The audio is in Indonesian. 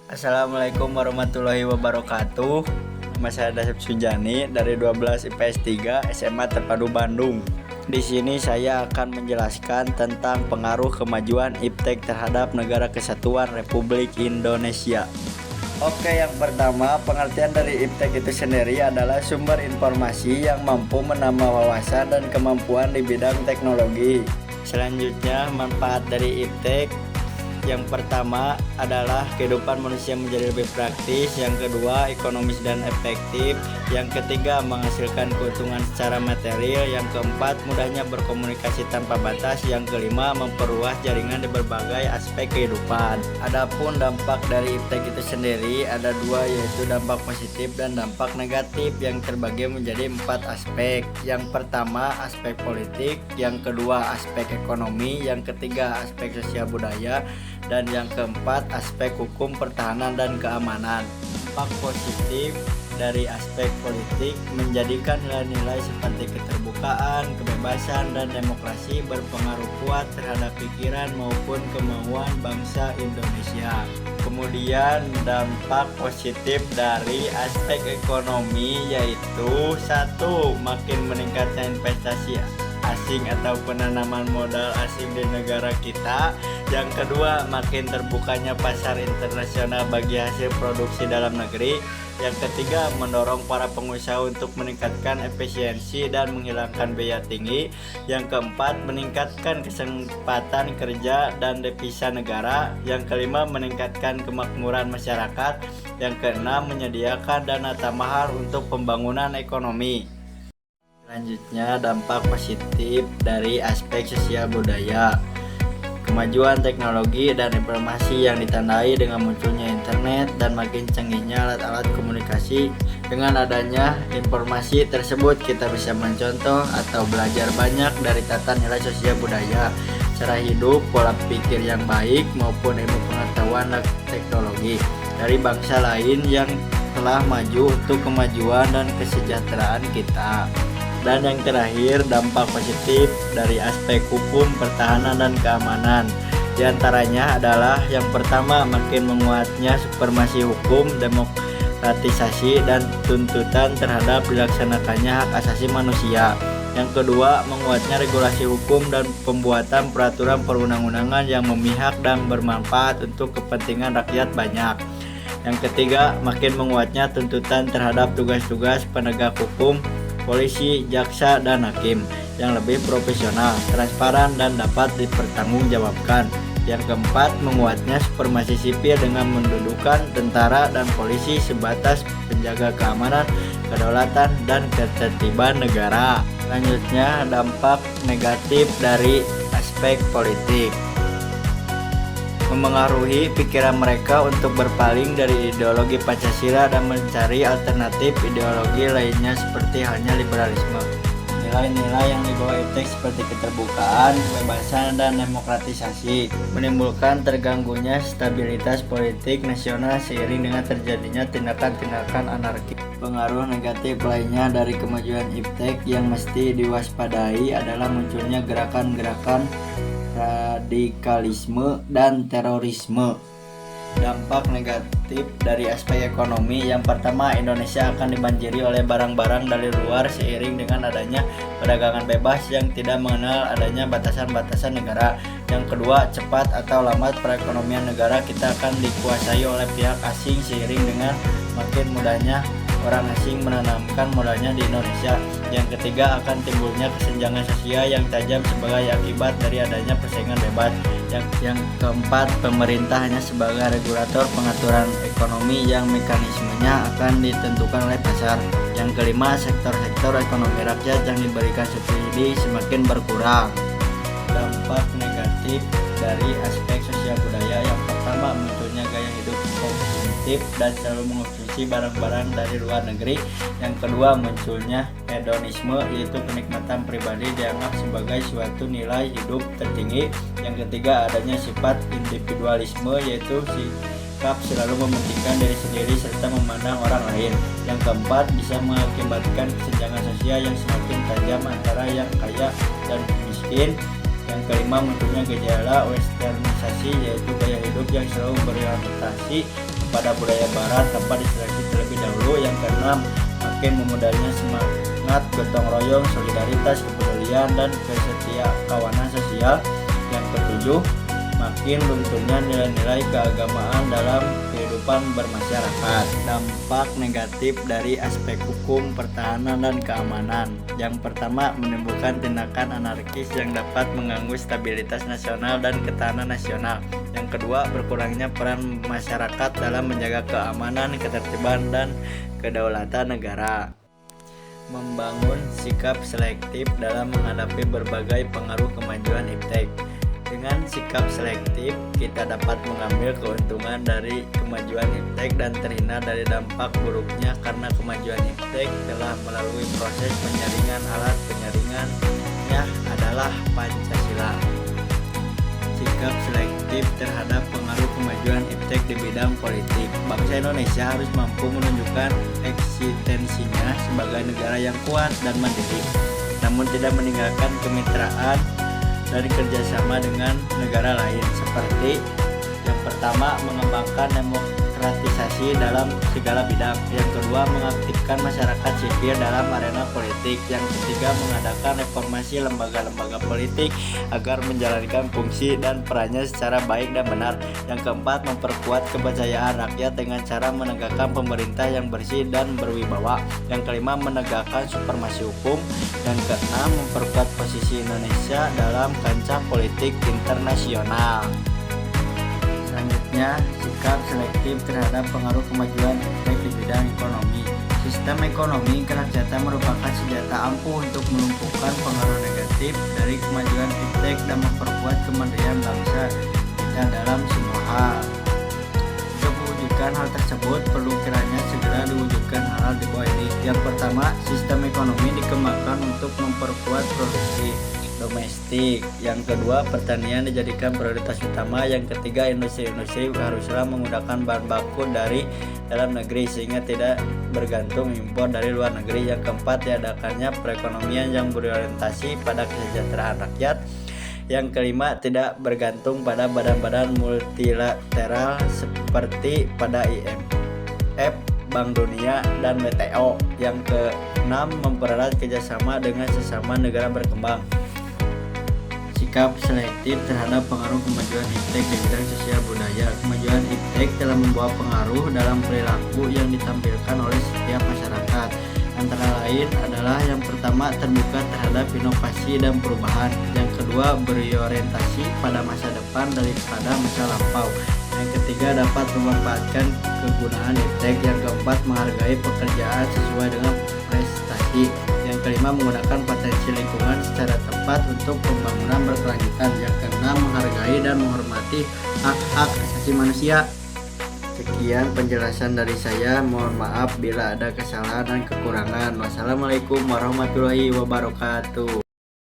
Assalamualaikum warahmatullahi wabarakatuh. Nama saya Dasep Sujani dari 12 IPS 3 SMA Terpadu Bandung. Di sini saya akan menjelaskan tentang pengaruh kemajuan IPTEK terhadap Negara Kesatuan Republik Indonesia. Oke, yang pertama, pengertian dari IPTEK itu sendiri adalah sumber informasi yang mampu menambah wawasan dan kemampuan di bidang teknologi. Selanjutnya, manfaat dari IPTEK yang pertama adalah kehidupan manusia menjadi lebih praktis, yang kedua ekonomis dan efektif, yang ketiga menghasilkan keuntungan secara material, yang keempat mudahnya berkomunikasi tanpa batas, yang kelima memperluas jaringan di berbagai aspek kehidupan. Adapun dampak dari IPTEK itu sendiri ada dua, yaitu dampak positif dan dampak negatif yang terbagi menjadi 4 aspek. Yang pertama aspek politik, yang kedua aspek ekonomi, yang ketiga aspek sosial budaya, dan yang keempat aspek hukum, pertahanan, dan keamanan. Dampak positif dari aspek politik menjadikan nilai-nilai seperti keterbukaan, kebebasan, dan demokrasi berpengaruh kuat terhadap pikiran maupun kemauan bangsa Indonesia. Kemudian dampak positif dari aspek ekonomi yaitu satu, makin meningkatnya investasi asing atau penanaman modal asing di negara kita. Yang kedua, makin terbukanya pasar internasional bagi hasil produksi dalam negeri. Yang ketiga, mendorong para pengusaha untuk meningkatkan efisiensi dan menghilangkan biaya tinggi. Yang keempat, meningkatkan kesempatan kerja dan devisa negara. Yang kelima, meningkatkan kemakmuran masyarakat. Yang keenam, menyediakan dana tambahan untuk pembangunan ekonomi. Selanjutnya, dampak positif dari aspek sosial budaya. Kemajuan teknologi dan informasi yang ditandai dengan munculnya internet dan makin canggihnya alat-alat komunikasi. Dengan adanya informasi tersebut, kita bisa mencontoh atau belajar banyak dari tata nilai sosial budaya, cara hidup, pola pikir yang baik, maupun ilmu pengetahuan dan teknologi dari bangsa lain yang telah maju untuk kemajuan dan kesejahteraan kita. Dan yang terakhir, dampak positif dari aspek hukum, pertahanan, dan keamanan. Di antaranya adalah yang pertama, makin menguatnya supremasi hukum, demokratisasi, dan tuntutan terhadap dilaksanakannya hak asasi manusia. Yang kedua, menguatnya regulasi hukum dan pembuatan peraturan perundang-undangan yang memihak dan bermanfaat untuk kepentingan rakyat banyak. Yang ketiga, makin menguatnya tuntutan terhadap tugas-tugas penegak hukum, polisi, jaksa, dan hakim yang lebih profesional, transparan, dan dapat dipertanggungjawabkan. Yang keempat, menguatnya supremasi sipil dengan mendudukan tentara dan polisi sebatas penjaga keamanan, kedaulatan, dan ketertiban negara. Selanjutnya, dampak negatif dari aspek politik. Memengaruhi pikiran mereka untuk berpaling dari ideologi Pancasila dan mencari alternatif ideologi lainnya seperti halnya liberalisme. Nilai-nilai yang dibawa IPTEK seperti keterbukaan, kebebasan, dan demokratisasi menimbulkan terganggunya stabilitas politik nasional seiring dengan terjadinya tindakan-tindakan anarkis. Pengaruh negatif lainnya dari kemajuan IPTEK yang mesti diwaspadai adalah munculnya gerakan-gerakan radikalisme dan terorisme. Dampak negatif dari aspek ekonomi yang pertama, Indonesia akan dibanjiri oleh barang-barang dari luar seiring dengan adanya perdagangan bebas yang tidak mengenal adanya batasan-batasan negara. Yang kedua, cepat atau lambat perekonomian negara kita akan dikuasai oleh pihak asing seiring dengan makin mudahnya orang asing menanamkan modalnya di Indonesia. Yang ketiga, akan timbulnya kesenjangan sosial yang tajam sebagai akibat dari adanya persaingan bebas. Yang keempat, pemerintah hanya sebagai regulator pengaturan ekonomi yang mekanismenya akan ditentukan oleh pasar. Yang kelima, sektor-sektor ekonomi rakyat yang diberikan subsidi semakin berkurang. Dampak negatif dari aspek sosial budaya yang pertama, munculnya gaya hidup konsumtif dan selalu mengonsumsi barang-barang dari luar negeri. Yang kedua, munculnya hedonisme, yaitu kenikmatan pribadi dianggap sebagai suatu nilai hidup tertinggi. Yang ketiga, adanya sifat individualisme, yaitu sikap selalu mementingkan diri sendiri serta memandang orang lain. Yang keempat, bisa mengakibatkan kesenjangan sosial yang semakin tajam antara yang kaya dan miskin. Yang kelima, munculnya gejala westernisasi, yaitu gaya hidup yang selalu berorientasi kepada budaya barat tanpa diseleksi terlebih dahulu. Yang keenam, makin memudahnya semangat gotong royong, solidaritas, kepedulian, dan kesetiakawanan sosial. Yang ketujuh, makin lunturnya nilai-nilai keagamaan dalam kehidupan bermasyarakat. Dampak negatif dari aspek hukum, pertahanan, dan keamanan. Yang pertama, menimbulkan tindakan anarkis yang dapat mengganggu stabilitas nasional dan ketahanan nasional. Yang kedua, berkurangnya peran masyarakat dalam menjaga keamanan, ketertiban, dan kedaulatan negara. Membangun sikap selektif dalam menghadapi berbagai pengaruh kemajuan iptek. Dengan sikap selektif, kita dapat mengambil keuntungan dari kemajuan iptek dan terhindar dari dampak buruknya karena kemajuan iptek telah melalui proses penyaringan. Alat penyaringannya adalah Pancasila. Sikap selektif terhadap pengaruh kemajuan iptek di bidang politik. Bangsa Indonesia harus mampu menunjukkan eksistensinya sebagai negara yang kuat dan mandiri, namun tidak meninggalkan kemitraan dan kerjasama dengan negara lain, seperti yang pertama, mengembangkan demokratisasi dalam segala bidang. Yang kedua, mengaktifkan masyarakat sipil dalam arena politik. Yang ketiga, mengadakan reformasi lembaga-lembaga politik agar menjalankan fungsi dan perannya secara baik dan benar. Yang keempat, memperkuat kepercayaan rakyat dengan cara menegakkan pemerintah yang bersih dan berwibawa. Yang kelima, menegakkan supremasi hukum. Yang keenam, memperkuat posisi Indonesia dalam kancah politik internasional. Selanjutnya, sikap selektif terhadap pengaruh kemajuan iptek di bidang ekonomi. Sistem ekonomi kerakyatan merupakan senjata ampuh untuk melumpuhkan pengaruh negatif dari kemajuan iptek dan memperkuat kemandirian bangsa kita dalam semua hal. Untuk mewujudkan hal tersebut, perlu kiranya segera diwujudkan hal di bawah ini. Yang pertama, sistem ekonomi dikembangkan untuk memperkuat produksi domestik. Yang kedua, pertanian dijadikan prioritas utama. Yang ketiga, industri haruslah menggunakan bahan baku dari dalam negeri sehingga tidak bergantung impor dari luar negeri. Yang keempat, diadakannya perekonomian yang berorientasi pada kesejahteraan rakyat. Yang kelima, tidak bergantung pada badan-badan multilateral seperti pada IMF, Bank Dunia, dan WTO. Yang keenam, mempererat kerjasama dengan sesama negara berkembang. Sikap selektif terhadap pengaruh kemajuan iptek di bidang sosial budaya. Kemajuan iptek telah membawa pengaruh dalam perilaku yang ditampilkan oleh setiap masyarakat. Antara lain adalah yang pertama, terbuka terhadap inovasi dan perubahan. Yang kedua, berorientasi pada masa depan daripada masa lampau. Yang ketiga, dapat memanfaatkan kegunaan iptek. Yang keempat, menghargai pekerjaan sesuai dengan prestasi. Yang kelima, menggunakan potensi lingkungan secara tepat untuk pembangunan berkelanjutan. Yang keenam, menghargai dan menghormati hak-hak asasi manusia. Sekian penjelasan dari saya. Mohon maaf bila ada kesalahan dan kekurangan. Wassalamualaikum warahmatullahi wabarakatuh.